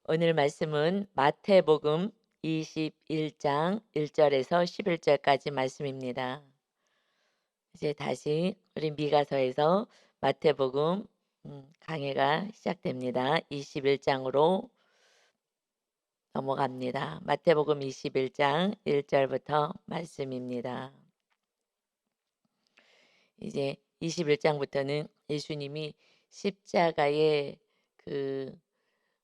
오늘 말씀은 마태복음 21장 1절에서 11절까지 말씀입니다. 이제 다시 우리 미가서에서 마태복음 강해가 시작됩니다. 21장으로 넘어갑니다. 마태복음 21장 1절부터 말씀입니다. 이제 21장부터는 예수님이 십자가에 그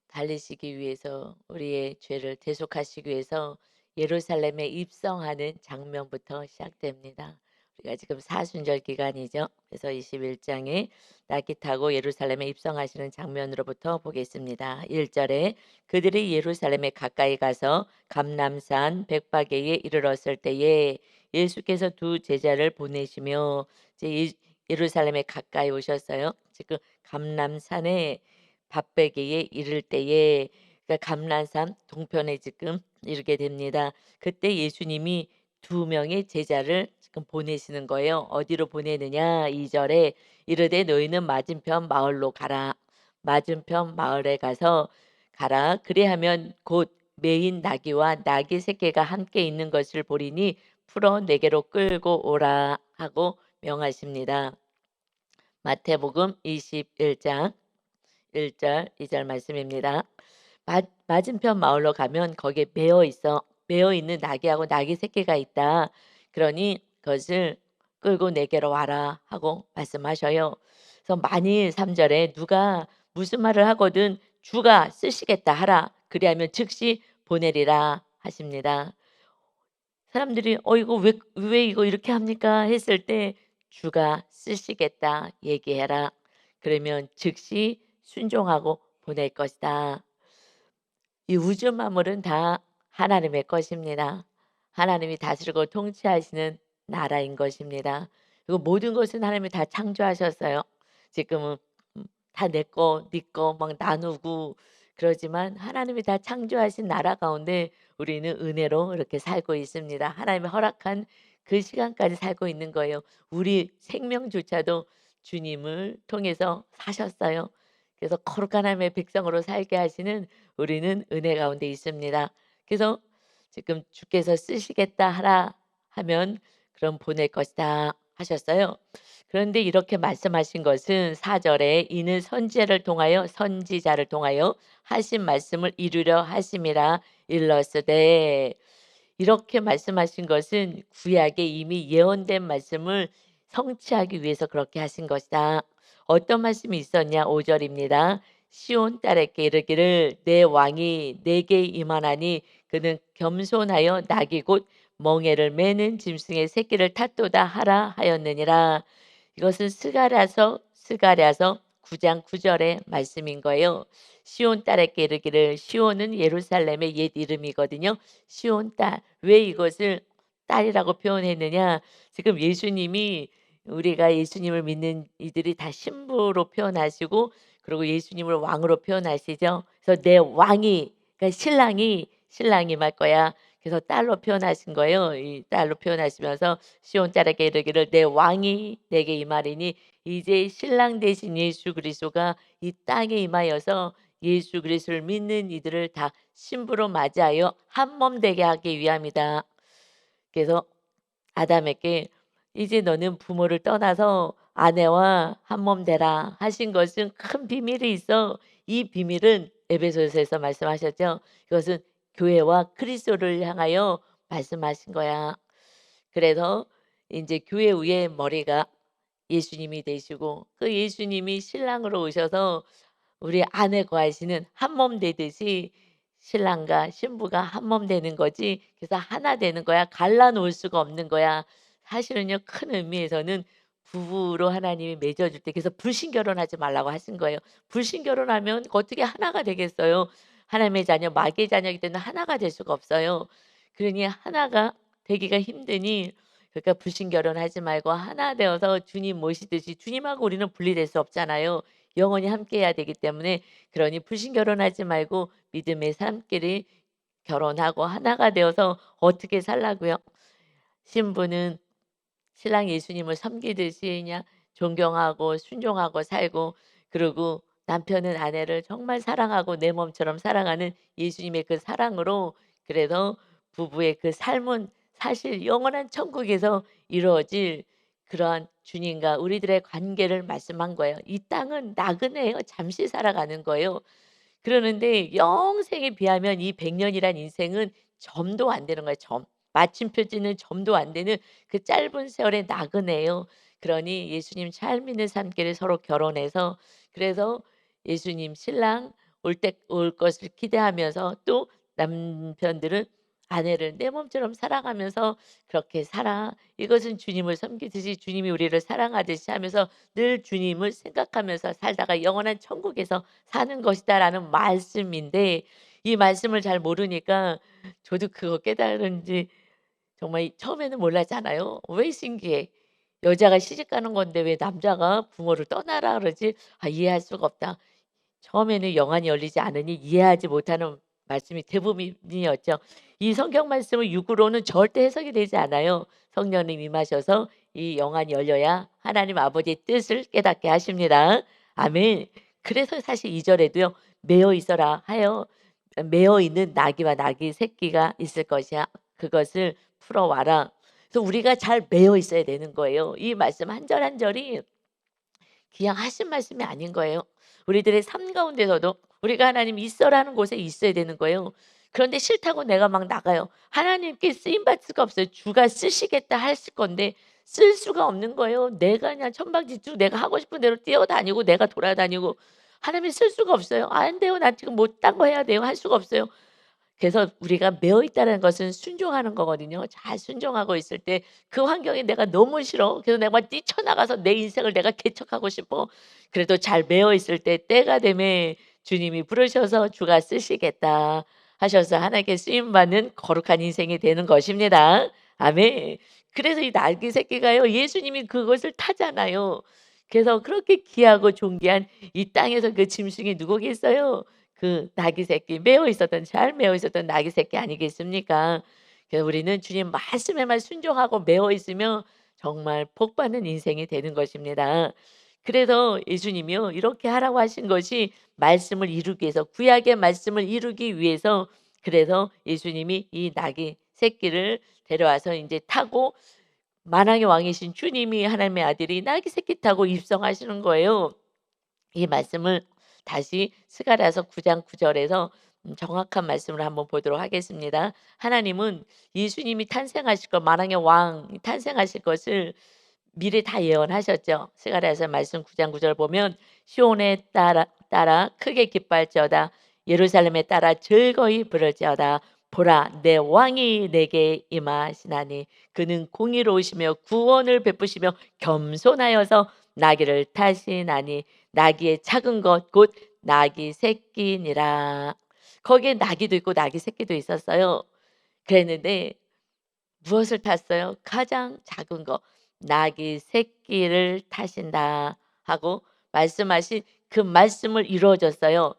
달리시기 위해서 우리의 죄를 대속하시기 위해서 예루살렘에 입성하는 장면부터 시작됩니다. 우리가 지금 사순절 기간이죠. 그래서 21장에 낙이 타고 예루살렘에 입성하시는 장면으로부터 보겠습니다. 1절에 그들이 예루살렘에 가까이 가서 감람산 백박에에 이르렀을 때에 예수께서 두 제자를 보내시며 이제 예루살렘에 가까이 오셨어요. 지금 감람산에 밥베개에 이를 때에 그러니까 감람산 동편에 지금 이르게 됩니다. 그때 예수님이 두 명의 제자를 지금 보내시는 거예요. 어디로 보내느냐? 2절에 이르되 너희는 맞은편 마을로 가라. 맞은편 마을에 가서 가라. 그리하면 곧 매인 나귀와 나귀 새끼가 함께 있는 것을 보리니 풀어 내게로 끌고 오라 하고 명하십니다. 마태복음 21장 1절, 2절 말씀입니다. 맞은편 마을로 가면 거기에 매어 있는 나귀하고 나귀 새끼가 있다. 그러니 그것을 끌고 내게로 와라 하고 말씀하셔요. 그래서 만일 3절에 누가 무슨 말을 하거든 주가 쓰시겠다 하라. 그리하면 즉시 보내리라 하십니다. 사람들이 이거 왜 이거 이렇게 합니까? 했을 때 주가 쓰시겠다 얘기해라. 그러면 즉시 순종하고 보낼 것이다. 이 우주 만물은 다 하나님의 것입니다. 하나님이 다스리고 통치하시는 나라인 것입니다. 그리고 모든 것은 하나님이 다 창조하셨어요. 지금은 다 내 거, 네 거 막 나누고 그러지만 하나님이 다 창조하신 나라 가운데 우리는 은혜로 이렇게 살고 있습니다. 하나님이 허락한 그 시간까지 살고 있는 거예요. 우리 생명조차도 주님을 통해서 사셨어요. 그래서 거룩한 하나님의 백성으로 살게 하시는 우리는 은혜 가운데 있습니다. 그래서 지금 주께서 쓰시겠다 하라 하면 그럼 보낼 것이다 하셨어요. 그런데 이렇게 말씀하신 것은 4절에 이는 선지자를 통하여 하신 말씀을 이루려 하심이라 일렀으되 이렇게 말씀하신 것은 구약에 이미 예언된 말씀을 성취하기 위해서 그렇게 하신 것이다. 어떤 말씀이 있었냐? 5절입니다. 시온 딸에게 이르기를 내 왕이 내게 임하나니 그는 겸손하여 낙이 곧 멍에를 매는 짐승의 새끼를 탓도다 하라 하였느니라. 이것은 스가랴서 9장 9절의 말씀인 거예요. 시온 딸에게 이르기를 시온은 예루살렘의 옛 이름이거든요. 시온 딸. 왜 이것을 딸이라고 표현했느냐? 지금 예수님이 우리가 예수님을 믿는 이들이 다 신부로 표현하시고 그리고 예수님을 왕으로 표현하시죠. 그래서 내 왕이 그러니까 신랑이 말 거야. 그래서 딸로 표현하신 거예요. 이 딸로 표현하시면서 시온 딸에게 이르기를 내 왕이 내게 임하리니 이제 신랑 대신 예수 그리스도가 이 땅에 임하여서 예수 그리스도를 믿는 이들을 다 신부로 맞이하여 한 몸 되게 하기 위함이다. 그래서 아담에게 이제 너는 부모를 떠나서 아내와 한 몸 되라 하신 것은 큰 비밀이 있어. 이 비밀은 에베소서에서 말씀하셨죠. 이것은 교회와 그리스도를 향하여 말씀하신 거야. 그래서 이제 교회 위에 머리가 예수님이 되시고 그 예수님이 신랑으로 오셔서 우리 안에 거하시는 한 몸 되듯이 신랑과 신부가 한 몸 되는 거지. 그래서 하나 되는 거야. 갈라놓을 수가 없는 거야. 사실은요 큰 의미에서는 부부로 하나님이 맺어줄 때 그래서 불신 결혼하지 말라고 하신 거예요. 불신 결혼하면 어떻게 하나가 되겠어요. 하나님의 자녀 마귀의 자녀이기 때문에 하나가 될 수가 없어요. 그러니 하나가 되기가 힘드니 그러니까 불신 결혼하지 말고 하나 되어서 주님 모시듯이 주님하고 우리는 분리될 수 없잖아요. 영원히 함께해야 되기 때문에 그러니 불신 결혼하지 말고 믿음의 삶끼리 결혼하고 하나가 되어서 어떻게 살라고요? 신부는 신랑 예수님을 섬기듯이 그냥 존경하고 순종하고 살고 그리고 남편은 아내를 정말 사랑하고 내 몸처럼 사랑하는 예수님의 그 사랑으로 그래서 부부의 그 삶은 사실 영원한 천국에서 이루어질 그러한 주님과 우리들의 관계를 말씀한 거예요. 이 땅은 나그네예요. 잠시 살아가는 거예요. 그러는데 영생에 비하면 이 100 년이란 인생은 점도 안 되는 거예요, 점. 마침표 찍는 점도 안 되는 그 짧은 세월의 나그네예요. 그러니 예수님 잘 믿는 사람끼리 서로 결혼해서 그래서 예수님 신랑 올 것을 기대하면서 또 남편들은 아내를 내 몸처럼 사랑하면서 그렇게 살아. 이것은 주님을 섬기듯이 주님이 우리를 사랑하듯이 하면서 늘 주님을 생각하면서 살다가 영원한 천국에서 사는 것이다라는 말씀인데 이 말씀을 잘 모르니까 저도 그거 깨달은지 정말 처음에는 몰랐잖아요. 왜 신기해. 여자가 시집가는 건데 왜 남자가 부모를 떠나라 그러지? 아 이해할 수가 없다. 처음에는 영안이 열리지 않으니 이해하지 못하는 말씀이 대부분이었죠. 이 성경 말씀을 육으로는 절대 해석이 되지 않아요. 성령님 임하셔서 이 영안이 열려야 하나님 아버지의 뜻을 깨닫게 하십니다. 아멘. 그래서 사실 2 절에도요. "매어 있어라." 하여 매어 있는 나귀와 나귀 새끼가 있을 것이야. 그것을 풀어 와라. 그래서 우리가 잘 매어 있어야 되는 거예요. 이 말씀 한 절 한 절이 그냥 하신 말씀이 아닌 거예요. 우리들의 삶 가운데서도 우리가 하나님 있어라는 곳에 있어야 되는 거예요. 그런데 싫다고 내가 막 나가요. 하나님께 쓰임 받을 수가 없어요. 주가 쓰시겠다 하실 건데 쓸 수가 없는 거예요. 내가 그냥 천방지축 내가 하고 싶은 대로 뛰어다니고 내가 돌아다니고 하나님이 쓸 수가 없어요. "안 돼요. 나 지금 뭐 딴 거 해야 돼요." 할 수가 없어요. 그래서 우리가 매어 있다는 것은 순종하는 거거든요. 잘 순종하고 있을 때 그 환경이 내가 너무 싫어. 그래서 내가 막 뛰쳐나가서 내 인생을 내가 개척하고 싶어. 그래도 잘 매어 있을 때 때가 되매 주님이 부르셔서 주가 쓰시겠다 하셔서 하나님께 쓰임 받는 거룩한 인생이 되는 것입니다. 아멘. 그래서 이 날개 새끼가요. 예수님이 그것을 타잖아요. 그래서 그렇게 귀하고 존귀한 이 땅에서 그 짐승이 누구겠어요? 그 나귀 새끼 매어 있었던 잘 매어 있었던 나귀 새끼 아니겠습니까? 그래서 우리는 주님 말씀에만 순종하고 매어 있으면 정말 복 받는 인생이 되는 것입니다. 그래서 예수님이요 이렇게 하라고 하신 것이 말씀을 이루기 위해서 구약의 말씀을 이루기 위해서 그래서 예수님이 이 나귀 새끼를 데려와서 이제 타고 만왕의 왕이신 주님이 하나님의 아들이 나귀 새끼 타고 입성하시는 거예요. 이 말씀을 다시 스가랴서 9장 9 절에서 정확한 말씀을 한번 보도록 하겠습니다. 하나님은 예수님이 탄생하실 것 만왕의 왕이 탄생하실 것을 미리 다 예언하셨죠. 스가랴서 말씀 9장 9절 보면 시온에 따라 크게 기뻐할지어다 예루살렘에 따라 즐거이 부를지어다 보라 내 왕이 내게 임하시나니 그는 공의로우시며 구원을 베푸시며 겸손하여서 나귀를 타시나니 나귀의 작은 것 곧 나귀 새끼니라. 거기에 나귀도 있고 나귀 새끼도 있었어요. 그랬는데 무엇을 탔어요? 가장 작은 거 나귀 새끼를 타신다 하고 말씀하신 그 말씀을 이루어 줬어요.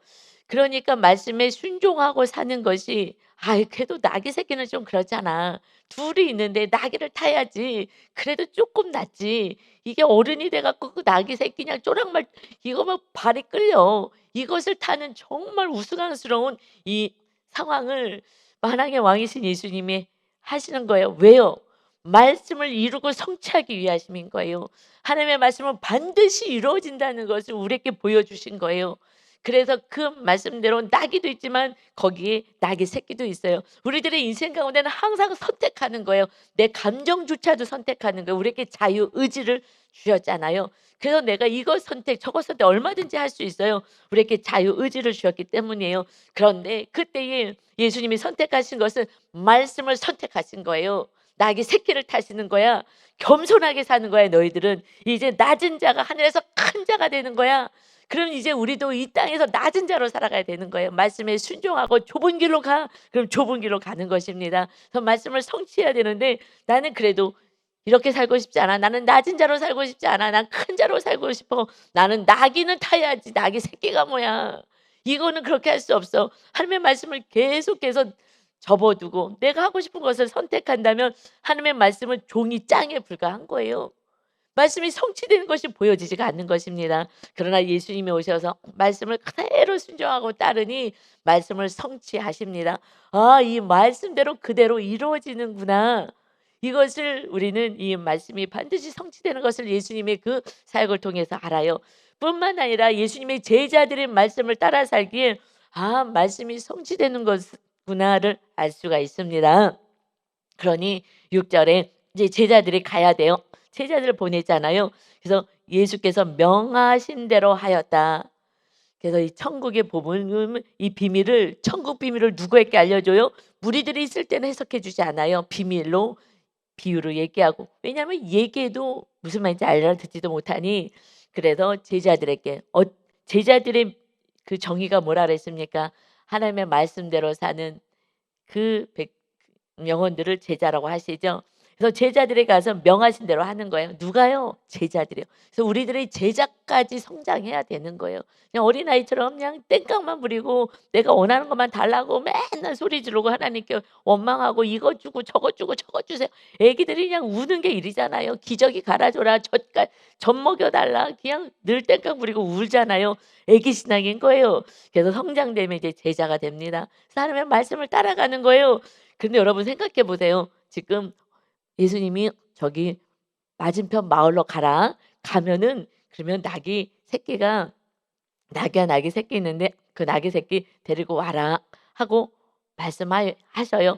그러니까 말씀에 순종하고 사는 것이 아이 그래도 나귀 새끼는 좀 그렇잖아. 둘이 있는데 나귀를 타야지. 그래도 조금 낫지. 이게 어른이 돼 갖고 그 나귀 새끼 그냥 쪼랑말 이거 뭐 발이 끌려. 이것을 타는 정말 우스꽝스러운 이 상황을 만왕의 왕이신 예수님이 하시는 거예요. 왜요? 말씀을 이루고 성취하기 위하심인 거예요. 하나님의 말씀은 반드시 이루어진다는 것을 우리에게 보여주신 거예요. 그래서 그 말씀대로 나귀도 있지만 거기에 나귀 새끼도 있어요. 우리들의 인생 가운데는 항상 선택하는 거예요. 내 감정조차도 선택하는 거예요. 우리에게 자유 의지를 주셨잖아요. 그래서 내가 이것 선택 저것 선택 얼마든지 할 수 있어요. 우리에게 자유 의지를 주셨기 때문이에요. 그런데 그때에 예수님이 선택하신 것은 말씀을 선택하신 거예요. 나귀 새끼를 타시는 거야. 겸손하게 사는 거야. 너희들은 이제 낮은 자가 하늘에서 큰 자가 되는 거야. 그럼 이제 우리도 이 땅에서 낮은 자로 살아가야 되는 거예요. 말씀에 순종하고 좁은 길로 가. 그럼 좁은 길로 가는 것입니다. 그래서 말씀을 성취해야 되는데 나는 그래도 이렇게 살고 싶지 않아. 나는 낮은 자로 살고 싶지 않아. 난 큰 자로 살고 싶어. 나는 나귀는 타야지. 나귀 새끼가 뭐야. 이거는 그렇게 할 수 없어. 하나님의 말씀을 계속해서 접어두고 내가 하고 싶은 것을 선택한다면 하나님의 말씀은 종이 짱에 불과한 거예요. 말씀이 성취되는 것이 보여지지가 않는 것입니다. 그러나 예수님이 오셔서 말씀을 그대로 순종하고 따르니 말씀을 성취하십니다. 아, 이 말씀대로 그대로 이루어지는구나. 이것을 우리는 이 말씀이 반드시 성취되는 것을 예수님의 그 사역을 통해서 알아요. 뿐만 아니라 예수님의 제자들의 말씀을 따라 살기에 아, 말씀이 성취되는 것구나를 알 수가 있습니다. 그러니 6절에 이제 제자들이 가야 돼요. 제자들을 보내잖아요. 그래서 예수께서 명하신 대로 하였다. 그래서 이 천국의 보면 이 비밀을, 천국 비밀을 누구에게 알려줘요? 무리들이 있을 때는 해석해 주지 않아요. 비밀로, 비유로 얘기하고. 왜냐하면 얘기해도 무슨 말인지 알아듣지도 못하니. 그래서 제자들에게 제자들의 그 정의가 뭐라 그랬습니까? 하나님의 말씀대로 사는 그 영혼들을 제자라고 하시죠. 그래서 제자들에 가서 명하신 대로 하는 거예요. 누가요? 제자들이요. 그래서 우리들의 제자까지 성장해야 되는 거예요. 그냥 어린아이처럼 그냥 땡깡만 부리고 내가 원하는 것만 달라고 맨날 소리 지르고 하나님께 원망하고 이거 주고 저거 주고 저거 주세요. 애기들이 그냥 우는 게 일이잖아요. 기저귀 갈아줘라, 젖 먹여달라, 그냥 늘 땡깡 부리고 울잖아요. 애기 신앙인 거예요. 그래서 성장되면 이제 제자가 됩니다. 하나님의 말씀을 따라가는 거예요. 근데 여러분 생각해 보세요. 지금 예수님이 저기 맞은편 마을로 가라. 가면은 그러면 낙이 새끼 있는데 그 낙이 새끼 데리고 와라 하고 말씀하셔요.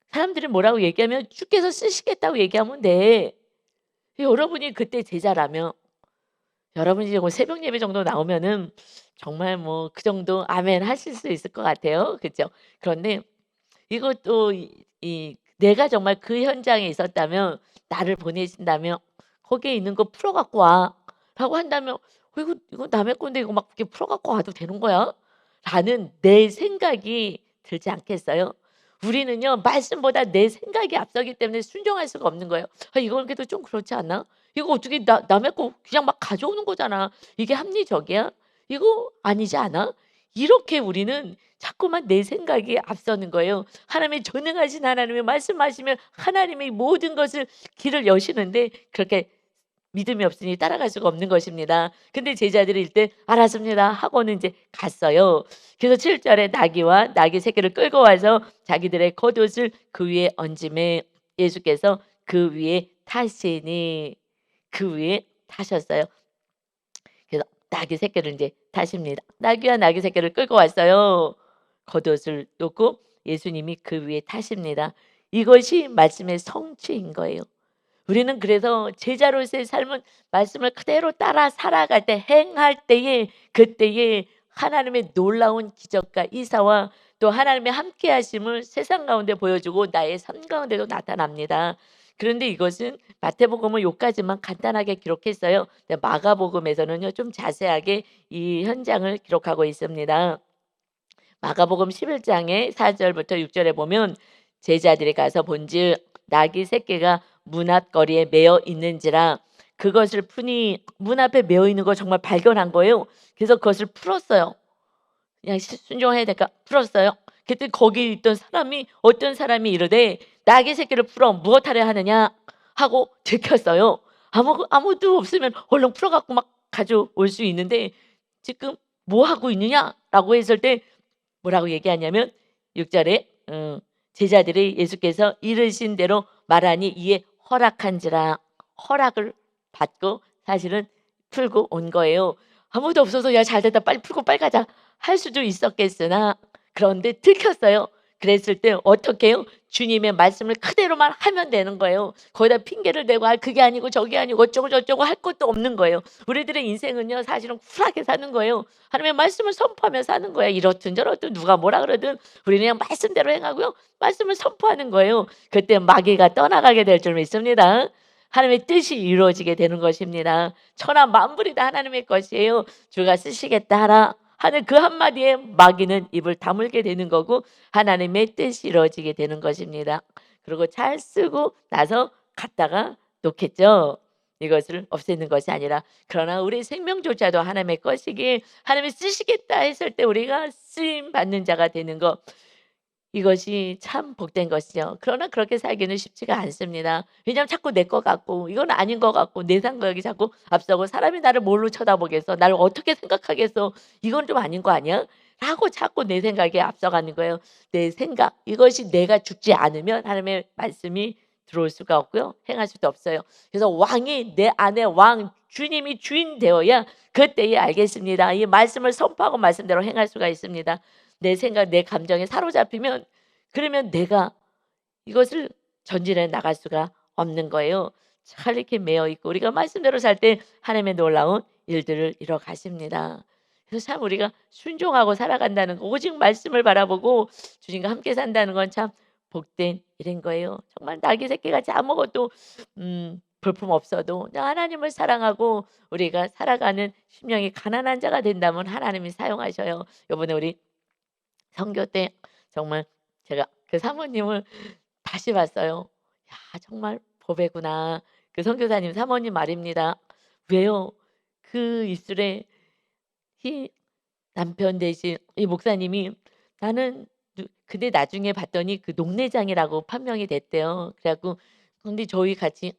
사람들이 뭐라고 얘기하면 주께서 쓰시겠다고 얘기하면 돼. 여러분이 그때 제자라면 여러분이 새벽 예배 정도 나오면은 정말 뭐 그 정도 아멘 하실 수 있을 것 같아요. 그렇죠? 그런데 이것도 내가 정말 그 현장에 있었다면 나를 보내신다면 거기에 있는 거 풀어 갖고 와라고 한다면 이거 남의 건데 이거 막 이렇게 풀어 갖고 와도 되는 거야? 라는 내 생각이 들지 않겠어요? 우리는요 말씀보다 내 생각이 앞서기 때문에 순종할 수가 없는 거예요. 아, 이건 그래도 좀 그렇지 않나? 이거 어떻게 남의 거 그냥 막 가져오는 거잖아. 이게 합리적이야? 이거 아니지 않아? 이렇게 우리는 자꾸만 내 생각이 앞서는 거예요. 하나님의 전능하신 하나님이 말씀하시면 하나님의 모든 것을 길을 여시는데 그렇게 믿음이 없으니 따라갈 수가 없는 것입니다. 근데 제자들이 일단 알았습니다 하고는 이제 갔어요. 그래서 7절에 나귀와 나귀 새끼를 끌고 와서 자기들의 겉옷을 그 위에 얹음에 예수께서 그 위에 타시니 그 위에 타셨어요. 그래서 나귀 새끼를 이제 타십니다. 나귀와 나귀 새끼를 끌고 왔어요. 겉옷을 놓고 예수님이 그 위에 타십니다. 이것이 말씀의 성취인 거예요. 우리는 그래서 제자로서의 삶은 말씀을 그대로 따라 살아갈 때 행할 때에 그때에 하나님의 놀라운 기적과 이사와 또 하나님의 함께 하심을 세상 가운데 보여주고 나의 삶 가운데도 나타납니다. 그런데 이것은 마태복음은 요까지만 간단하게 기록했어요. 근데 마가복음에서는요 좀 자세하게 이 현장을 기록하고 있습니다. 마가복음 11장의 4절부터 6절에 보면 제자들이 가서 본즉 나귀 새끼가 문 앞 거리에 매어 있는지라 그것을 푸니 문 앞에 매어 있는 거 정말 발견한 거예요. 그래서 그것을 풀었어요. 그냥 순종해야 되니까 풀었어요. 그때 거기 있던 어떤 사람이 이르되 나귀 새끼를 풀어 무엇하려 하느냐 하고 들켰어요. 아무도 없으면 얼른 풀어갖고 막 가져올 수 있는데 지금 뭐 하고 있느냐라고 했을 때 뭐라고 얘기하냐면 6절에 제자들이 예수께서 이르신 대로 말하니 이에 허락한지라 허락을 받고 사실은 풀고 온 거예요. 아무도 없어서 야 잘됐다 빨리 풀고 빨리 가자 할 수도 있었겠으나 그런데 들켰어요. 그랬을 때 어떻게 해요? 주님의 말씀을 그대로만 하면 되는 거예요. 거기다 핑계를 대고 그게 아니고 저게 아니고 어쩌고 저쩌고 할 것도 없는 거예요. 우리들의 인생은요 사실은 쿨하게 사는 거예요. 하나님의 말씀을 선포하며 사는 거예요. 이렇든 저렇든 누가 뭐라 그러든 우리는 그냥 말씀대로 행하고요. 말씀을 선포하는 거예요. 그때 마귀가 떠나가게 될 줄 믿습니다. 하나님의 뜻이 이루어지게 되는 것입니다. 천하 만물이 다 하나님의 것이에요. 주가 쓰시겠다 하라 하는 그 한마디에 마귀는 입을 다물게 되는 거고 하나님의 뜻이 이루어지게 되는 것입니다. 그리고 잘 쓰고 나서 갖다가 놓겠죠. 이것을 없애는 것이 아니라 그러나 우리 생명조차도 하나님의 것이기에 하나님이 쓰시겠다 했을 때 우리가 쓰임 받는 자가 되는 것. 이것이 참 복된 것이죠. 그러나 그렇게 살기는 쉽지가 않습니다. 왜냐하면 자꾸 내 것 같고 이건 아닌 것 같고 내 생각이 자꾸 앞서고 '사람이 나를 뭘로 쳐다보겠어? 나를 어떻게 생각하겠어? 이건 좀 아닌 거 아니야?' 라고 자꾸 내 생각에 앞서가는 거예요. 내 생각 이것이 내가 죽지 않으면 하나님의 말씀이 들어올 수가 없고요. 행할 수도 없어요. 그래서 왕이 내 안에 왕 주님이 주인 되어야 그때에 알겠습니다. 이 말씀을 선포하고 말씀대로 행할 수가 있습니다. 내 생각, 내 감정에 사로잡히면 그러면 내가 이것을 전진해 나갈 수가 없는 거예요. 잘 이렇게 매여 있고 우리가 말씀대로 살 때 하나님의 놀라운 일들을 이뤄 가십니다. 그래서 참 우리가 순종하고 살아간다는 거 오직 말씀을 바라보고 주님과 함께 산다는 건 참 복된 일인 거예요. 정말 낙이 새끼같이 아무것도 볼품 없어도 그냥 하나님을 사랑하고 우리가 살아가는 심령이 가난한 자가 된다면 하나님이 사용하셔요. 요번에 우리 선교 때 정말 제가 그 사모님을 다시 봤어요. '야 정말 보배구나.' 그 선교사님 사모님 말입니다. 왜요? 그 입술에 이 남편 대신 이 목사님이 나는 근데 나중에 봤더니 그 녹내장이라고 판명이 됐대요. 그래 갖고 근데 저희 같이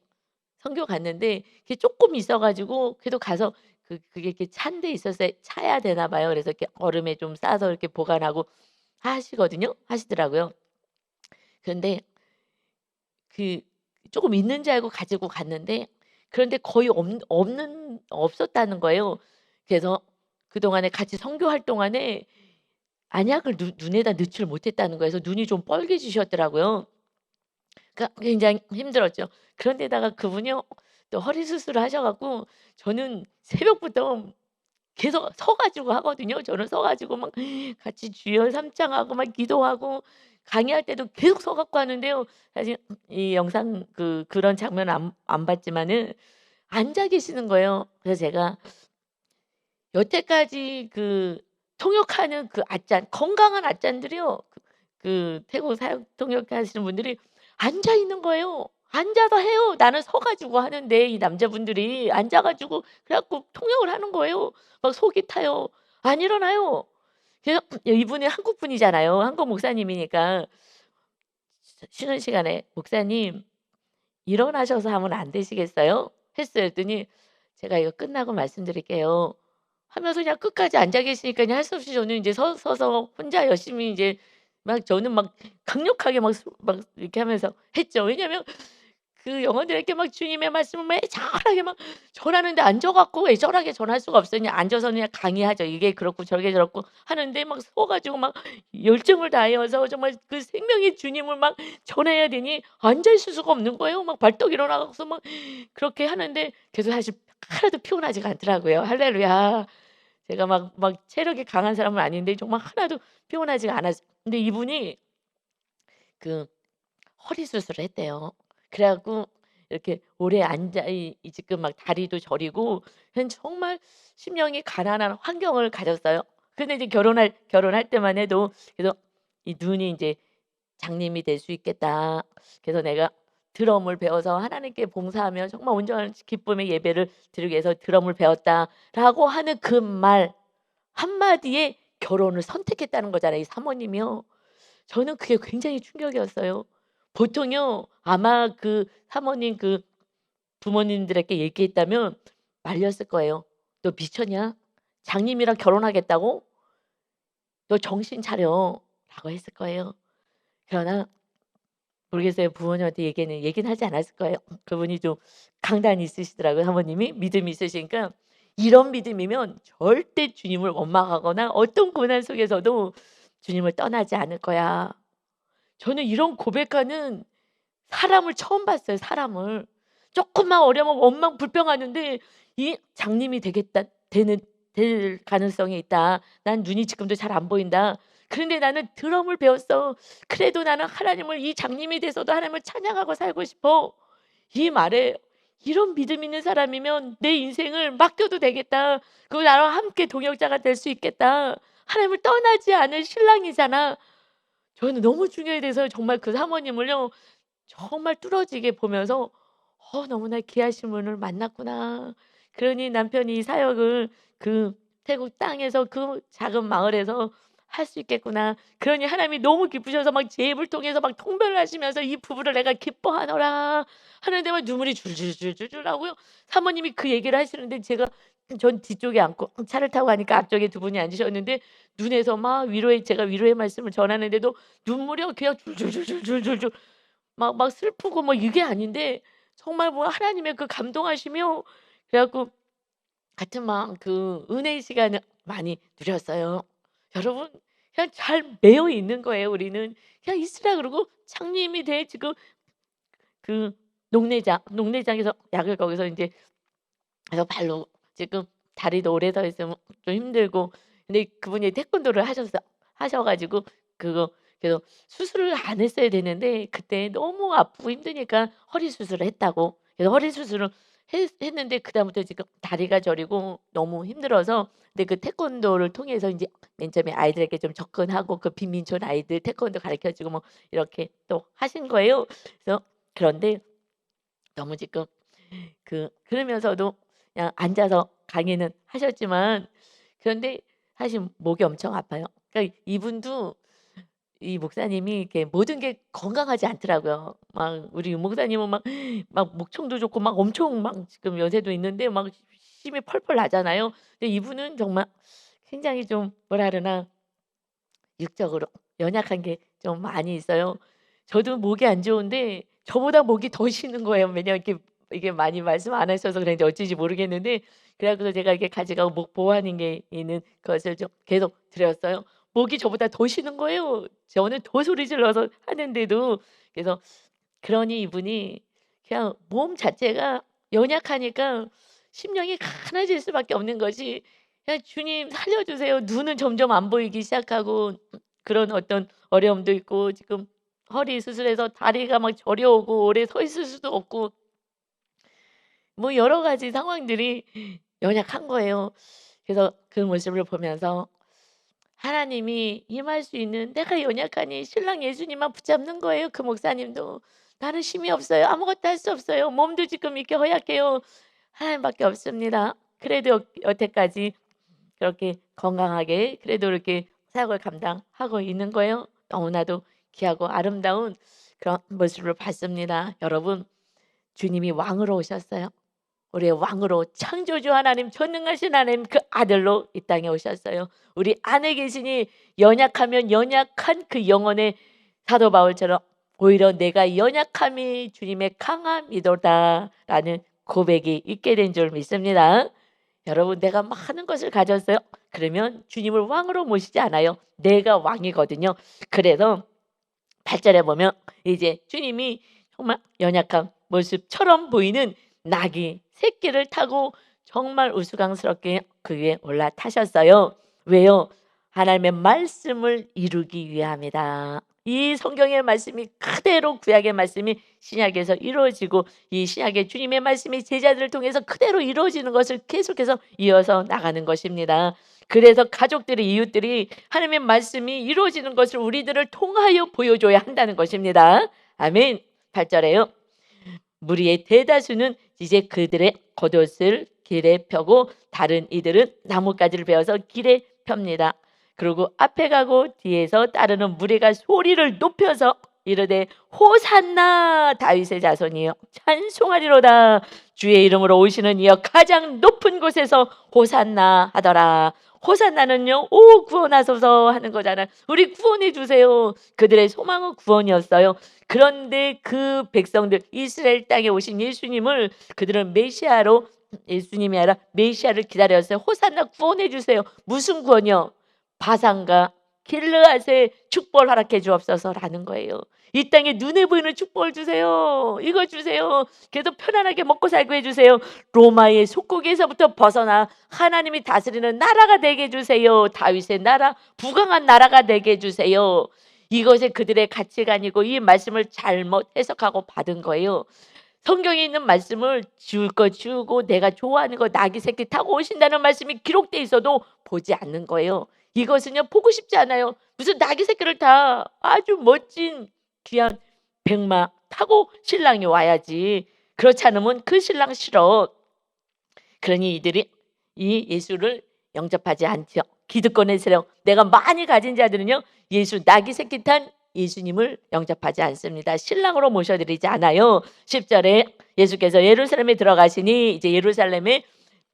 선교 갔는데 그게 쪼끔 있어 가지고 그래도 가서 그게 이렇게 찬 데 있어서 차야 되나 봐요. 그래서 이렇게 얼음에 좀 싸서 이렇게 보관하고 하시거든요. 하시더라고요. 그런데 그 쪼금 있는 줄 알고 가지고 갔는데 그런데 거의 없었다는 거예요. 그래서 그동안에 같이 선교 활동안에 안약을 눈에다 넣지를 못했다는 거예요. 그래서 눈이 좀 빨개지셨더라고요. 그러니까 굉장히 힘들었죠. 그런데다가 그분이요 또 허리 수술을 하셔 갖고 저는 새벽부터 계속 서 가지고 하거든요. 저는 서 가지고 막 같이 주여 삼창하고 막 기도하고 강의할 때도 계속 서 갖고 하는데요. 사실 이 영상 그런 장면 안 봤지만은 앉아 계시는 거예요. 그래서 제가 여태까지 통역하는 앗잔 건강한 앗잔들이요. 태국 사역 통역하시는 분들이 앉아 있는 거예요. 앉아서 해요. 나는 서 가지고 하는데 이 남자분들이 앉아 가지고 그래 갖고 통역을 하는 거예요. 막 속이 타요. 안 일어나요. 그래서 이분이 한국 분이잖아요. 한국 목사님이니까 쉬는 시간에 "목사님 일어나셔서 하면 안 되시겠어요?" 했어요. 그랬더니 "제가 이거 끝나고 말씀드릴게요." 하면서 그냥 끝까지 앉아 계시니까요. 할 수 없이 저는 인제 서서 혼자 열심히 이제 막 저는 막 강력하게 막 이렇게 하면서 했죠. 왜냐면 그 영혼들에게 막 주님의 말씀을 막 애절하게 막 전하는데 앉아 갖고 애절하게 전할 수가 없어요. 그냥 앉아서 그냥 강의하죠. 이게 그렇고 저게 저렇고 하는데 막 서 가지고 막 열정을 다해서 정말 그 생명의 주님을 막 전해야 되니 앉아 있을 수가 없는 거예요. 막 벌떡 일어나 갖고서 막 그렇게 하는데 그래도 사실 하나도 피곤하지가 않더라고요. 할렐루야. 제가 막 체력이 강한 사람은 아닌데 정말 하나도 피곤하지가 않았어요. 근데 이분이 그 허리 수술을 했대요. 그래 갖고 이렇게 오래 앉아 지금 막 다리도 저리고 그냥 정말 심령이 가난한 환경을 가졌어요. 근데 이제 결혼할 때만 해도 그래서 이 눈이 인제 '장님이 될 수 있겠다.' 그래서 내가 드럼을 배워서 하나님께 봉사하며 정말 온전한 기쁨의 예배를 드리기 위해서 드럼을 배웠다라고 하는 그 말 한마디에 결혼을 선택했다는 거잖아요, 이 사모님이요. 저는 그게 굉장히 충격이었어요. 보통요 아마 그 사모님 부모님들에게 얘기했다면 말렸을 거예요. "너 미쳤냐? 장님이랑 결혼하겠다고? 너 정신 차려."라고 했을 거예요. 그러나 모르겠어요. 부모님한테 얘기는 하지 않았을 거예요. 그분이 좀 강단이 있으시더라고요, 사모님이. 믿음이 있으시니까 "이런 믿음이면 절대 주님을 원망하거나 어떤 고난 속에서도 주님을 떠나지 않을 거야." 저는 이런 고백하는 사람을 처음 봤어요, 사람을. 쪼끔만 어려면 원망 불평하는데 이 "장님이 될 가능성이 있다. 난 눈이 지금도 잘 안 보인다. 그런데 나는 드럼을 배웠어. 그래도 나는 하나님을 이 장님이 돼서도 하나님을 찬양하고 살고 싶어." 이 말에 '이런 믿음 있는 사람이면 내 인생을 맡겨도 되겠다. 그리고 나와 함께 동역자가 될 수 있겠다. 하나님을 떠나지 않을 신랑이잖아.' 저는 너무 중요해 돼서 정말 그 사모님을요 정말 뚫어지게 보면서 '너무나 귀하신 분을 만났구나.' 그러니 남편이 이 사역을 그 태국 땅에서 그 작은 마을에서 할 수 있겠구나. 그러니 하나님이 너무 기쁘셔서 막 제 입을 통해서 막 통변을 하시면서 "이 부부를 내가 기뻐하노라." 하는데 막 눈물이 줄줄줄줄줄 나고요. 사모님이 그 얘기를 하시는데 제가 전 뒤쪽에 앉고 차를 타고 가니까 앞쪽에 두 분이 앉으셨는데 눈에서 막 제가 위로의 말씀을 전하는데도 눈물이 그냥 줄줄줄줄줄줄 막 슬프고 뭐 이게 아닌데 정말 뭐 하나님의 그 감동하시며 그래 갖고 같은 막 그 은혜의 시간을 많이 누렸어요. 여러분 그냥 잘 매여 있는 거예요 우리는. 그냥 있으라 그러고 장님이 돼 지금 그 농내장에서 약을 거기서 인제 그래서 발로 지금 다리도 오래 서 있으면 좀 힘들고 근데 그분이 태권도를 하셔 가지고 그거 그래서 수술을 안 했어야 되는데 그때 너무 아프고 힘드니까 허리 수술을 했다고. 그래서 허리 수술을 했는데 그다음부터 지금 다리가 저리고 너무 힘들어서 근데 그 태권도를 통해서 인제 맨 처음에 아이들에게 좀 접근하고 그 빈민촌 아이들 태권도 가르쳐 주고 뭐 이렇게 또 하신 거예요. 그래서 그런데 너무 지금 그러면서도 그냥 앉아서 강의는 하셨지만 그런데 사실 목이 엄청 아파요. 그러니까 이분도 이 목사님이 이렇게 모든 게 건강하지 않더라고요. 막 우리 유 목사님은 막 목청도 좋고 막 엄청 막 지금 연세도 있는데 막 힘이 펄펄 나잖아요. 근데 이분은 정말 굉장히 좀 뭐라 그러나 육적으로 연약한 게 좀 많이 있어요. 저도 목이 안 좋은데 저보다 목이 더 쉬는 거예요. 왜냐면 이게 많이 말씀 안 하셔서 그런지 어찌인지 모르겠는데 그래 갖고서 제가 이렇게 가져가고 목 보호하는 게 있는 것을 좀 계속 드렸어요. 목이 저보다 더 쉬는 거예요. 저는 더 소리 질러서 하는데도. 그래서 그러니 이분이 그냥 몸 자체가 연약하니까 심령이 가난해질 수밖에 없는 것이 그냥 "주님 살려 주세요." 눈은 점점 안 보이기 시작하고 그런 어떤 어려움도 있고 지금 허리 수술해서 다리가 막 저려오고 오래 서 있을 수도 없고 뭐 여러 가지 상황들이 연약한 거예요. 그래서 그 모습을 보면서 하나님이 임할 수 있는 내가 연약하니 신랑 예수님만 붙잡는 거예요. 그 목사님도. "나는 힘이 없어요. 아무것도 할 수 없어요. 몸도 지금 이렇게 허약해요." 하나님밖에 없습니다. 그래도 여태까지 그렇게 건강하게 그래도 이렇게 사역을 감당하고 있는 거예요. 너무나도 귀하고 아름다운 그런 모습을 봤습니다. 여러분 주님이 왕으로 오셨어요. 우리의 왕으로 창조주 하나님 전능하신 하나님 그 아들로 이 땅에 오셨어요. 우리 안에 계시니 연약하면 연약한 그 영혼의 사도 바울처럼 오히려 내가 연약함이 주님의 강함이도다라는 고백이 있게 된 줄 믿습니다. 여러분 내가 많은 것을 가졌어요. 그러면 주님을 왕으로 모시지 않아요. 내가 왕이거든요. 그래서 8절에 보면 이제 주님이 정말 연약한 모습처럼 보이는 나귀 새끼를 타고 정말 우스꽝스럽게 그 위에 올라타셨어요. 왜요? 하나님의 말씀을 이루기 위함이다. 이 성경의 말씀이 그대로 구약의 말씀이 신약에서 이루어지고 이 신약의 주님의 말씀이 제자들을 통해서 그대로 이루어지는 것을 계속해서 이어서 나가는 것입니다. 그래서 가족들이 이웃들이 하나님의 말씀이 이루어지는 것을 우리들을 통하여 보여줘야 한다는 것입니다. 아멘. 8절에요. 무리의 대다수는 이제 그들의 겉옷을 길에 펴고 다른 이들은 나뭇가지를 베어서 길에 펴니다. 그리고 앞에 가고 뒤에서 따르는 무리가 소리를 높여서 이르되 호산나 다윗의 자손이여 찬송하리로다 주의 이름으로 오시는 이여 가장 높은 곳에서 호산나 하더라. 호산나는요 오 구원하소서 하는 거잖아요. 우리 구원해 주세요. 그들의 소망은 구원이었어요. 그런데 그 백성들 이스라엘 땅에 오신 예수님을 그들은 메시아로 예수님이 아니라 메시아를 기다렸어요. 호산나 구원해 주세요. 무슨 구원이요? 바산과 길르앗의 축복을 허락해 주옵소서라는 거예요. 이 땅에 눈에 보이는 축복을 주세요. 이거 주세요. 계속 편안하게 먹고 살고 해주세요. 로마의 속국에서부터 벗어나 하나님이 다스리는 나라가 되게 해주세요. 다윗의 나라, 부강한 나라가 되게 해주세요. 이것이 그들의 가치관이고 이 말씀을 잘못 해석하고 받은 거예요. 성경에 있는 말씀을 지울 거 지우고 내가 좋아하는 거 나귀 새끼 타고 오신다는 말씀이 기록돼 있어도 보지 않는 거예요. 이것은요 보고 싶지 않아요. 무슨 나귀 새끼를 타 아주 멋진 귀한 백마 타고 신랑이 와야지. 그렇지 않으면 그 신랑 싫어. 그러니 이들이 이 예수를 영접하지 않죠. 기득권에서요. 내가 많이 가진 자들은요. 예수 낙이 새끼 탄 예수님을 영접하지 않습니다. 신랑으로 모셔드리지 않아요. 10절에 예수께서 예루살렘에 들어가시니 이제 예루살렘에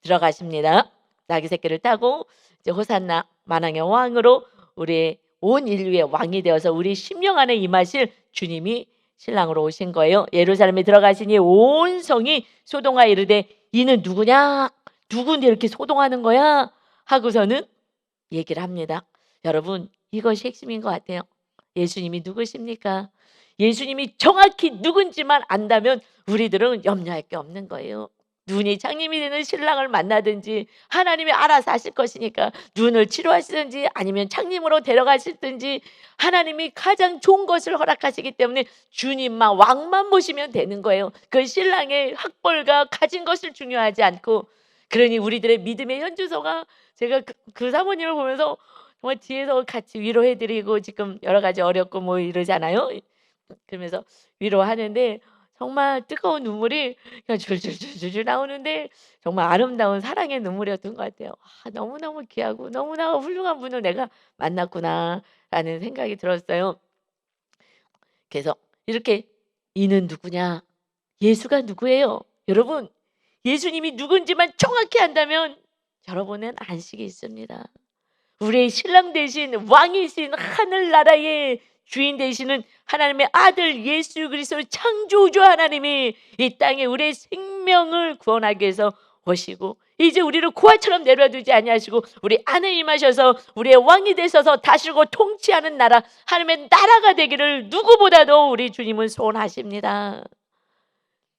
들어가십니다. 낙이 새끼를 타고 이제 호산나 만왕의 왕으로 우리의 온 인류의 왕이 되어서 우리 심령 안에 임하실 주님이 신랑으로 오신 거예요. 예루살렘에 들어가시니 온 성이 소동하 이르되 이는 누구냐? 누군데 이렇게 소동하는 거야? 하고서는 얘기를 합니다. 여러분, 이것이 핵심인 것 같아요. 예수님이 누구십니까? 예수님이 정확히 누군지만 안다면 우리들은 염려할 게 없는 거예요. 눈이 장님이 되는 신랑을 만나든지 하나님이 알아서 하실 것이니까 눈을 치료하시든지 아니면 장님으로 데려가시든지 하나님이 가장 좋은 것을 허락하시기 때문에 주님만 왕만 모시면 되는 거예요. 그 신랑의 학벌과 가진 것을 중요하지 않고, 그러니 우리들의 믿음의 현주소가, 제가 그 사모님을 보면서 정말 뒤에서 같이 위로해드리고 지금 여러 가지 어렵고 뭐 이러잖아요. 그러면서 위로하는데 정말 뜨거운 눈물이 그냥 줄줄줄줄 나오는데 정말 아름다운 사랑의 눈물이었던 것 같아요. 너무너무 귀하고 너무나 훌륭한 분을 내가 만났구나라는 생각이 들었어요. 그래서 이렇게 이는 누구냐? 예수가 누구예요? 여러분, 예수님이 누군지만 정확히 안다면 여러분은 안식이 있습니다. 우리의 신랑 되신 왕이신 하늘나라의 주인 되시는 하나님의 아들 예수 그리스도 창조주 하나님이 이 땅에 우리의 생명을 구원하기 위해서 오시고 이제 우리를 고아처럼 내려두지 아니하시고 우리 안에 임하셔서 우리의 왕이 되셔서 다스리고 통치하는 나라, 하나님의 나라가 되기를 누구보다도 우리 주님은 소원하십니다.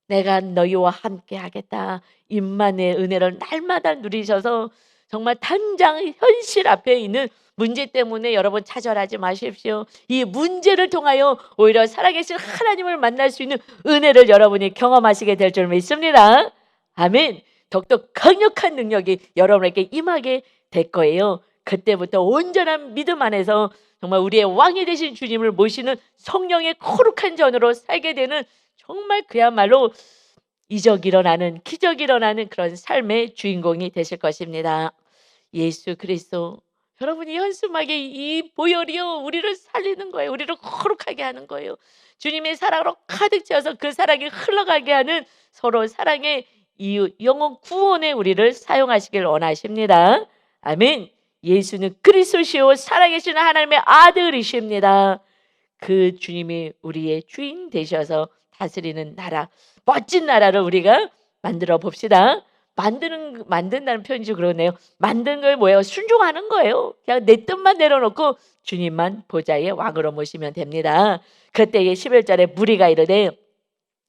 내가 너희와 함께 하겠다. 임만의 은혜를 날마다 누리셔서 정말 당장 현실 앞에 있는 문제 때문에 여러분 차절하지 마십시오. 이 문제를 통하여 오히려 살아계신 하나님을 만날 수 있는 은혜를 여러분이 경험하시게 될 줄 믿습니다. 아멘. 더욱더 강력한 능력이 여러분에게 임하게 될 거예요. 그때부터 온전한 믿음 안에서 정말 우리의 왕이 되신 주님을 모시는 성령의 거룩한 전으로 살게 되는 정말 그야말로 이적이 일어나는, 기적이 일어나는 그런 삶의 주인공이 되실 것입니다. 예수 그리스도, 여러분이 현수막의 이 보혈이요 우리를 살리는 거예요. 우리를 거룩하게 하는 거예요. 주님의 사랑으로 가득 채워서 그 사랑이 흘러가게 하는 서로 사랑의 이유, 영혼 구원에 우리를 사용하시길 원하십니다. 아멘. 예수는 그리스도시요 살아계신 하나님의 아들이십니다. 그 주님이 우리의 주인 되셔서 다스리는 나라, 멋진 나라를 우리가 만들어 봅시다. 만든다는 표현이 좀 그러네요. 만든 걸 뭐예요? 순종하는 거예요. 그냥 내 뜻만 내려놓고 주님만 보좌의 왕으로 모시면 됩니다. 그때에 11절에 무리가 이르되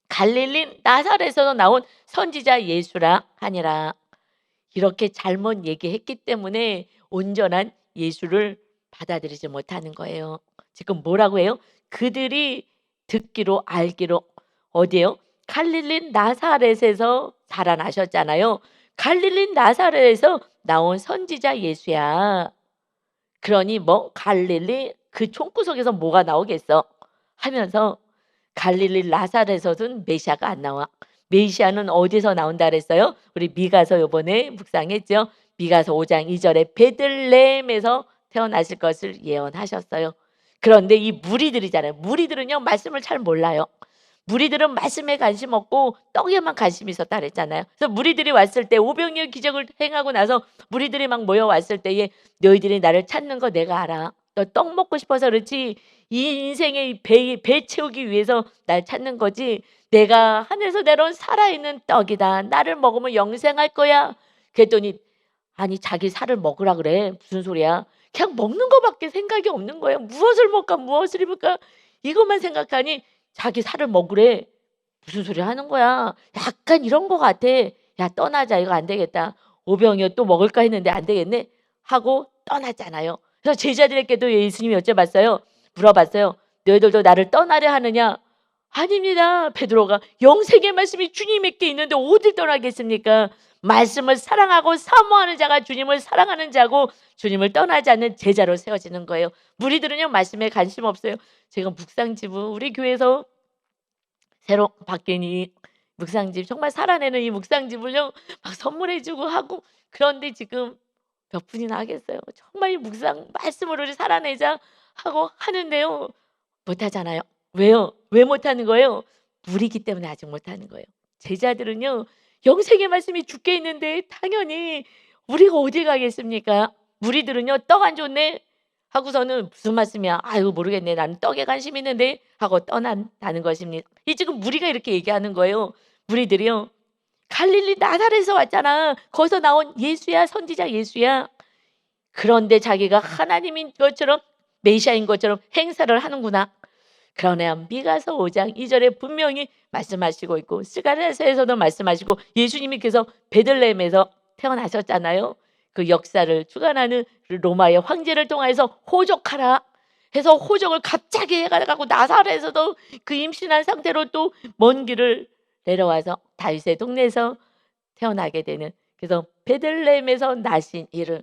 갈릴리 나사렛에서 나온 선지자 예수라 하니라. 이렇게 잘못 얘기했기 때문에 온전한 예수를 받아들이지 못하는 거예요. 지금 뭐라고 해요? 그들이 듣기로 알기로 어디에요? 갈릴리 나사렛에서 자라나셨잖아요. 갈릴리 나사렛에서 나온 선지자 예수야. 그러니 뭐 갈릴리 그 총구석에서 뭐가 나오겠어 하면서 갈릴리 나사렛에서는 메시아가 안 나와. 메시아는 어디서 나온다 그랬어요? 우리 미가서 이번에 묵상했죠. 미가서 5장 2절에 베들레헴에서 태어나실 것을 예언하셨어요. 그런데 이 무리들이잖아요. 무리들은요 말씀을 잘 몰라요. 무리들은 말씀에 관심 없고 떡에만 관심이 있었다 그랬잖아요. 그래서 무리들이 왔을 때 오병이어 기적을 행하고 나서 무리들이 막 모여왔을 때에 너희들이 나를 찾는 거 내가 알아. 너 떡 먹고 싶어서 그렇지 이 인생의 배 채우기 위해서 날 찾는 거지. 내가 하늘에서 내려온 살아있는 떡이다. 나를 먹으면 영생할 거야. 그랬더니 아니 자기 살을 먹으라 그래. 무슨 소리야. 그냥 먹는 거밖에 생각이 없는 거예요. 무엇을 먹을까 무엇을 입을까 이것만 생각하니 자기 살을 먹으래. 무슨 소리 하는 거야. 약간 이런 거 같아. 야 떠나자. 이거 안 되겠다. 오병이어 또 먹을까 했는데 안 되겠네 하고 떠났잖아요. 그래서 제자들에게도 예수님이 여쭤봤어요. 물어봤어요. 너희들도 나를 떠나려 하느냐? 아닙니다. 베드로가 영생의 말씀이 주님에게 있는데 어딜 떠나겠습니까? 말씀을 사랑하고 사모하는 자가 주님을 사랑하는 자고 주님을 떠나지 않는 제자로 세워지는 거예요. 무리들은요 말씀에 관심 없어요. 제가 묵상집을 우리 교회에서 새로 바뀐 이 묵상집 정말 살아내는 이 묵상집을요 막 선물해주고 하고 그런데 지금 몇 분이나 하겠어요. 정말 이 묵상 말씀으로 살아내자 하고 하는데요. 못하잖아요. 왜요? 왜 못하는 거예요? 무리기 때문에 아직 못하는 거예요. 제자들은요, 영생의 말씀이 죽게 있는데 당연히 우리가 어디 가겠습니까? 무리들은요, 떡 안 줬네 하고서는 무슨 말씀이야? 아유 모르겠네. 나는 떡에 관심 있는데 하고 떠난다는 것입니다. 이 지금 무리가 이렇게 얘기하는 거예요. 무리들이요. 갈릴리 나사렛에서 왔잖아. 거기서 나온 예수야, 선지자 예수야. 그런데 자기가 하나님인 것처럼 메시아인 것처럼 행사를 하는구나. 그러나 미가서 5장 2절에 분명히 말씀하시고 있고 스가랴서에서도 말씀하시고 예수님께서 베들레헴에서 태어나셨잖아요. 그 역사를 주관하는 로마의 황제를 통해서 호적하라 해서 호적을 갑자기 해가지고 나사렛에서도 그 임신한 상태로 또 먼 길을 내려와서 다윗의 동네에서 태어나게 되는, 그래서 베들레헴에서 나신 이를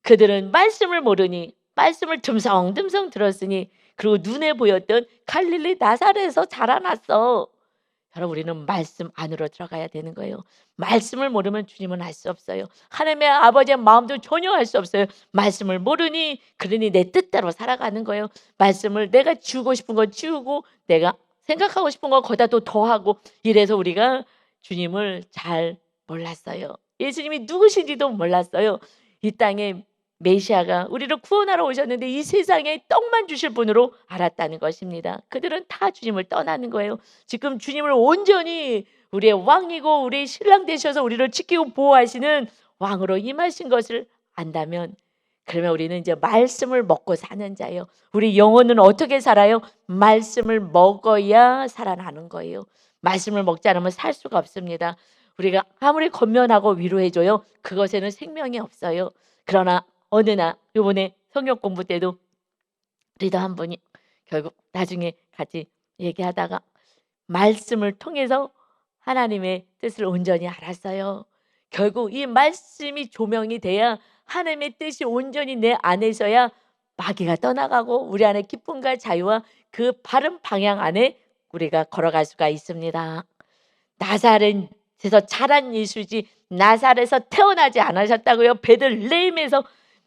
그들은 말씀을 모르니 말씀을 듬성듬성 들었으니 그리고 눈에 보였던 갈릴리 나사렛에서 자라났어. 여러분 우리는 말씀 안으로 들어가야 되는 거예요. 말씀을 모르면 주님은 알 수 없어요. 하나님의 아버지의 마음도 전혀 알 수 없어요. 말씀을 모르니 그러니 내 뜻대로 살아가는 거예요. 말씀을 내가 지우고 싶은 거 지우고 내가 생각하고 싶은 거 거기다 또 더하고 이래서 우리가 주님을 잘 몰랐어요. 예수님이 누구신지도 몰랐어요. 이 땅에 메시아가 우리를 구원하러 오셨는데 이 세상에 떡만 주실 분으로 알았다는 것입니다. 그들은 다 주님을 떠나는 거예요. 지금 주님을 온전히 우리의 왕이고 우리의 신랑 되셔서 우리를 지키고 보호하시는 왕으로 임하신 것을 안다면, 그러면 우리는 이제 말씀을 먹고 사는 자예요. 우리 영혼은 어떻게 살아요? 말씀을 먹어야 살아나는 거예요. 말씀을 먹지 않으면 살 수가 없습니다. 우리가 아무리 권면하고 위로해줘요, 그것에는 생명이 없어요. 그러나 어느 날 요번에 성경 공부 때도 리더 한 분이 결국 나중에 같이 얘기하다가 말씀을 통해서 하나님의 뜻을 온전히 알았어요. 결국 이 말씀이 조명이 돼야 하나님의 뜻이 온전히 내 안에서야 마귀가 떠나가고 우리 안에 기쁨과 자유와 그 바른 방향 안에 우리가 걸어갈 수가 있습니다. 나사렛에서 자란 예수지 나사렛에서 태어나지 않으셨다고요. 베들레헴에서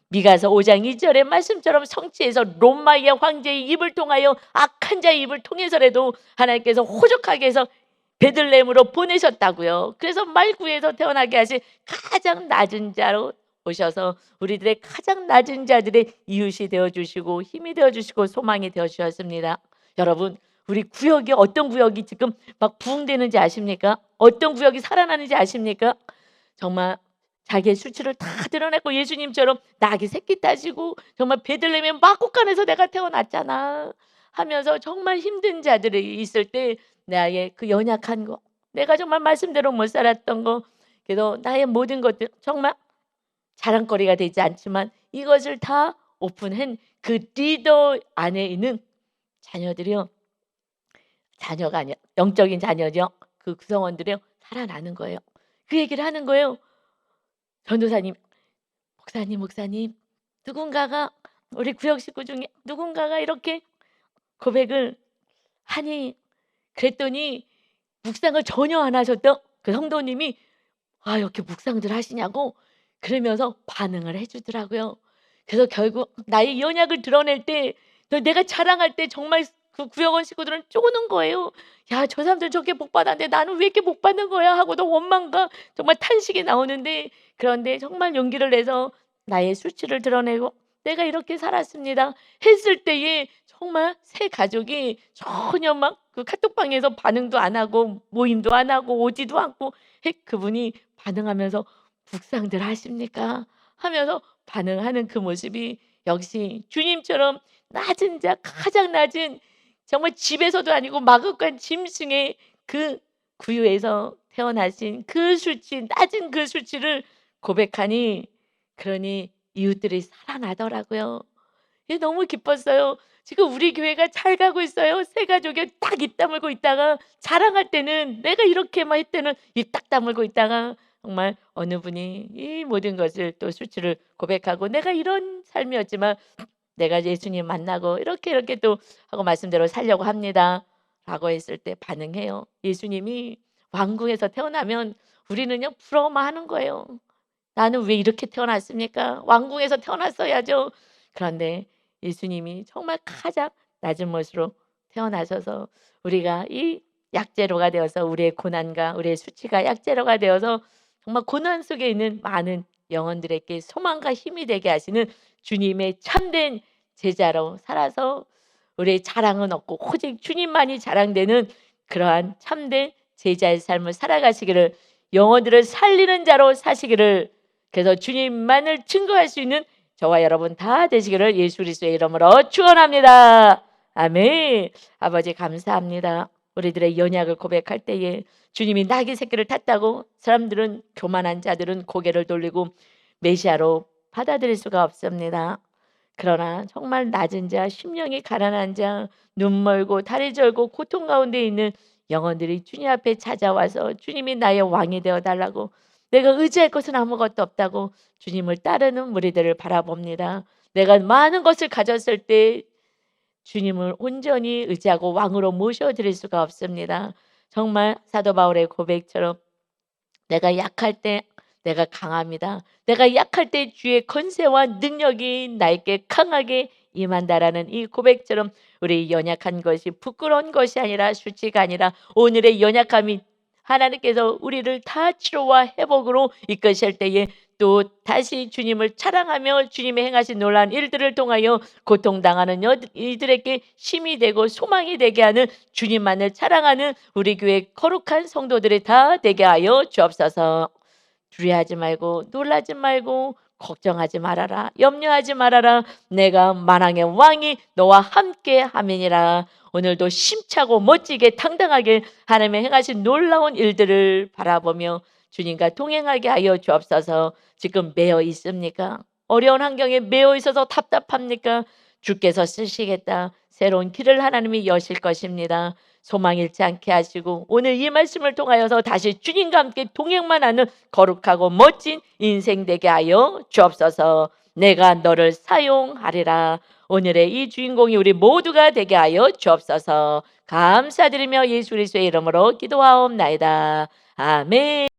미가서 5장 2절의 말씀처럼 성취해서 로마의 황제의 입을 통하여 악한 자의 입을 통해서라도 하나님께서 호적하게 해서 베들레헴으로 보내셨다고요. 그래서 말구에서 태어나게 하신 가장 낮은 자로 오셔서 우리들의 가장 낮은 자들의 이웃이 되어주시고 힘이 되어주시고 소망이 되어주셨습니다. 여러분 우리 구역이 어떤 구역이 지금 막 부흥되는지 아십니까? 어떤 구역이 살아나는지 아십니까? 정말 자기의 수치를 다 드러냈고 예수님처럼 나귀 새끼 따지고 정말 베들레헴의 마곡간에서 내가 태어났잖아 하면서 정말 힘든 자들이 있을 때 나의 그 연약한 거, 내가 정말 말씀대로 못 살았던 거, 그래도 나의 모든 것들 정말 자랑거리가 되지 않지만 이것을 다 오픈한 그 리더 안에 있는 자녀들이요, 자녀가 아니야 영적인 자녀죠. 그 구성원들이요 살아나는 거예요. 그 얘기를 하는 거예요. 전도사님, 목사님, 누군가가 우리 구역 식구 중에 누군가가 이렇게 고백을 하니, 그랬더니 묵상을 전혀 안 하셨던 그 성도님이 아 이렇게 묵상들 하시냐고 그러면서 반응을 해주더라고요. 그래서 결국 나의 연약을 드러낼 때, 내가 자랑할 때 정말 그 구역원 식구들은 쪼는 거예요. 야 저 사람들 저렇게 복 받았는데 나는 왜 이렇게 복 받는 거야 하고도 원망과 정말 탄식이 나오는데, 그런데 정말 용기를 내서 나의 수치를 드러내고 내가 이렇게 살았습니다 했을 때에 정말 새 가족이 전혀 막 그 카톡방에서 반응도 안 하고 모임도 안 하고 오지도 않고 그분이 반응하면서 "묵상들 하십니까?" 하면서 반응하는 그 모습이 역시 주님처럼 낮은 자, 가장 낮은 정말 집에서도 아니고 마구간 짐승의 그 구유에서 태어나신 그 수치, 낮은 그 수치를 고백하니, 그러니 이웃들이 살아나더라고요. 예 너무 기뻤어요. 지금 우리 교회가 잘 가고 있어요. 새 가족이 딱 입 다물고 있다가 자랑할 때는 내가 이렇게만 했다는 입 딱 다물고 있다가 정말 어느 분이 이 모든 것을 또 수치를 고백하고 "내가 이런 삶이었지만 내가 예수님 만나고 이렇게 또 하고 말씀대로 살려고 합니다."라고 했을 때 반응해요. 예수님이 왕궁에서 태어나면 우리는요 부러워만 하는 거예요. 나는 왜 이렇게 태어났습니까? 왕궁에서 태어났어야죠. 그런데 예수님이 정말 가장 낮은 모습으로 태어나셔서 우리가 이 약재로가 되어서 우리의 고난과 우리의 수치가 약재로가 되어서 정말 고난 속에 있는 많은 영혼들에게 소망과 힘이 되게 하시는 주님의 참된 제자로 살아서 우리의 자랑은 없고 오직 주님만이 자랑되는 그러한 참된 제자의 삶을 살아가시기를, 영혼들을 살리는 자로 사시기를, 그래서 주님만을 증거할 수 있는 저와 여러분 다 되시기를 예수 그리스도의 이름으로 축원합니다. 아멘. 아버지 감사합니다. 우리들의 연약을 고백할 때에 주님이 나귀 새끼를 탔다고 사람들은, 교만한 자들은 고개를 돌리고 메시아로 받아들일 수가 없습니다. 그러나 정말 낮은 자, 심령이 가난한 자, 눈 멀고 다리 절고 고통 가운데 있는 영혼들이 주님 앞에 찾아와서 주님이 나의 왕이 되어 달라고, 내가 의지할 것은 아무것도 없다고 주님을 따르는 무리들을 바라봅니다. 내가 많은 것을 가졌을 때 주님을 온전히 의지하고 왕으로 모셔드릴 수가 없습니다. 정말 사도 바울의 고백처럼 내가 약할 때 내가 강합니다. 내가 약할 때 주의 권세와 능력이 나에게 강하게 임한다라는 이 고백처럼 우리 연약한 것이 부끄러운 것이 아니라 수치가 아니라 오늘의 연약함이 하나님께서 우리를 다 치료와 회복으로 이끄실 때에 또 다시 주님을 찬양하며 주님의 행하신 놀라운 일들을 통하여 고통당하는 이들에게 힘이 되고 소망이 되게 하는 주님만을 찬양하는 우리 교회 거룩한 성도들이 다 되게 하여 주옵소서. 두려워하지 말고 놀라지 말고 걱정하지 말아라. 염려하지 말아라. 내가 만왕의 왕이 너와 함께 함이니라. 오늘도 심차고 멋지게 당당하게 하나님의 행하신 놀라운 일들을 바라보며 주님과 동행하게 하여 주옵소서. 지금 매여 있습니까? 어려운 환경에 매여 있어서 답답합니까? 주께서 쓰시겠다. 새로운 길을 하나님이 여실 것입니다. 소망 잃지 않게 하시고 오늘 이 말씀을 통하여서 다시 주님과 함께 동행만 하는 거룩하고 멋진 인생 되게 하여 주옵소서. 내가 너를 사용하리라. 오늘의 이 주인공이 우리 모두가 되게 하여 주옵소서. 감사드리며 예수 그리스도의 이름으로 기도하옵나이다. 아멘.